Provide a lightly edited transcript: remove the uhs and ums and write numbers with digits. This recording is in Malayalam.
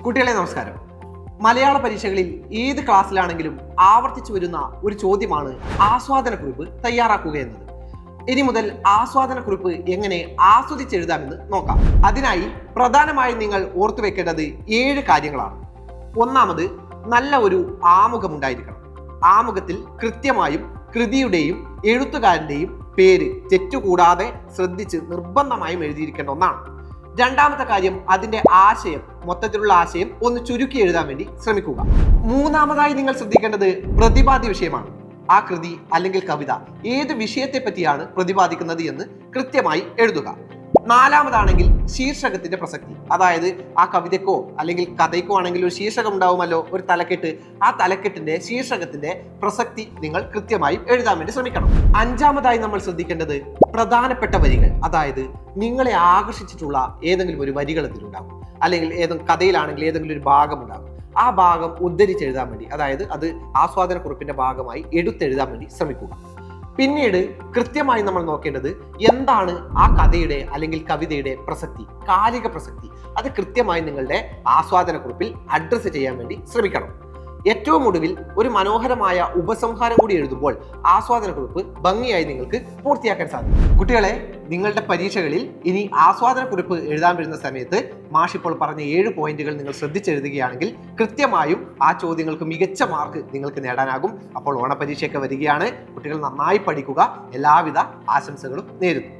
കുട്ടികളെ നമസ്കാരം. മലയാള പരീക്ഷകളിൽ ഏത് ക്ലാസ്സിലാണെങ്കിലും ആവർത്തിച്ചു വരുന്ന ഒരു ചോദ്യമാണ് ആസ്വാദനക്കുറിപ്പ് തയ്യാറാക്കുക എന്നത്. ഇനി മുതൽ ആസ്വാദനക്കുറിപ്പ് എങ്ങനെ ആസ്വദിച്ചെഴുതാമെന്ന് നോക്കാം. അതിനായി പ്രധാനമായും നിങ്ങൾ ഓർത്തു വെക്കേണ്ടത് 7 കാര്യങ്ങളാണ്. ഒന്നാമത്, നല്ല ഒരു ആമുഖമുണ്ടായിരിക്കണം. ആമുഖത്തിൽ കൃത്യമായും കൃതിയുടെയും എഴുത്തുകാരന്റെയും പേര് തെറ്റുകൂടാതെ ശ്രദ്ധിച്ച് നിർബന്ധമായും എഴുതിയിരിക്കേണ്ട ഒന്നാണ്. രണ്ടാമത്തെ കാര്യം, അതിന്റെ ആശയം, മൊത്തത്തിലുള്ള ആശയം ഒന്ന് ചുരുക്കി എഴുതാൻ വേണ്ടി ശ്രമിക്കുക. മൂന്നാമതായി നിങ്ങൾ ശ്രദ്ധിക്കേണ്ടത് പ്രതിപാദ്യ വിഷയമാണ്. ആ കൃതി അല്ലെങ്കിൽ കവിത ഏത് വിഷയത്തെ പറ്റിയാണ് പ്രതിപാദിക്കുന്നത് എന്ന് കൃത്യമായി എഴുതുക. നാലാമതാണെങ്കിൽ ശീർഷകത്തിന്റെ പ്രസക്തി, അതായത് ആ കവിതയ്ക്കോ അല്ലെങ്കിൽ കഥയ്ക്കോ ആണെങ്കിൽ ഒരു ശീർഷകം ഉണ്ടാവുമല്ലോ, ഒരു തലക്കെട്ട്. ആ തലക്കെട്ടിന്റെ ശീർഷകത്തിന്റെ പ്രസക്തി നിങ്ങൾ കൃത്യമായി എഴുതാൻ വേണ്ടി ശ്രമിക്കണം. അഞ്ചാമതായി നമ്മൾ ശ്രദ്ധിക്കേണ്ടത് പ്രധാനപ്പെട്ട വരികൾ, അതായത് നിങ്ങളെ ആകർഷിച്ചിട്ടുള്ള ഏതെങ്കിലും ഒരു വരികൾ ഇതിലുണ്ടാകും, അല്ലെങ്കിൽ ഏതെങ്കിലും കഥയിലാണെങ്കിൽ ഏതെങ്കിലും ഒരു ഭാഗം ഉണ്ടാകും. ആ ഭാഗം ഉദ്ധരിച്ചെഴുതാൻ വേണ്ടി, അതായത് അത് ആസ്വാദനക്കുറിപ്പിന്റെ ഭാഗമായി എടുത്തെഴുതാൻ വേണ്ടി ശ്രമിക്കുക. പിന്നീട് കൃത്യമായി നമ്മൾ നോക്കേണ്ടത് എന്താണ് ആ കഥയുടെ അല്ലെങ്കിൽ കവിതയുടെ പ്രസക്തി, കാലിക പ്രസക്തി. അത് കൃത്യമായി നിങ്ങളുടെ ആസ്വാദനക്കുറിപ്പിൽ അഡ്രസ്സ് ചെയ്യാൻ വേണ്ടി ശ്രമിക്കണം. ഏറ്റവും ഒടുവിൽ ഒരു മനോഹരമായ ഉപസംഹാരം കൂടി എഴുതുമ്പോൾ ആസ്വാദനക്കുറിപ്പ് ഭംഗിയായി നിങ്ങൾക്ക് പൂർത്തിയാക്കാൻ സാധിക്കും. കുട്ടികളെ, നിങ്ങളുടെ പരീക്ഷകളിൽ ഇനി ആസ്വാദനക്കുറിപ്പ് എഴുതാൻ വരുന്ന സമയത്ത് മാഷിപ്പോൾ പറഞ്ഞ 7 പോയിന്റുകൾ നിങ്ങൾ ശ്രദ്ധിച്ചെഴുതുകയാണെങ്കിൽ കൃത്യമായും ആ ചോദ്യങ്ങൾക്ക് മികച്ച മാർക്ക് നിങ്ങൾക്ക് നേടാനാകും. അപ്പോൾ ഓണപരീക്ഷയൊക്കെ വരികയാണ്. കുട്ടികൾ നന്നായി പഠിക്കുക. എല്ലാവിധ ആശംസകളും നേരുന്നു.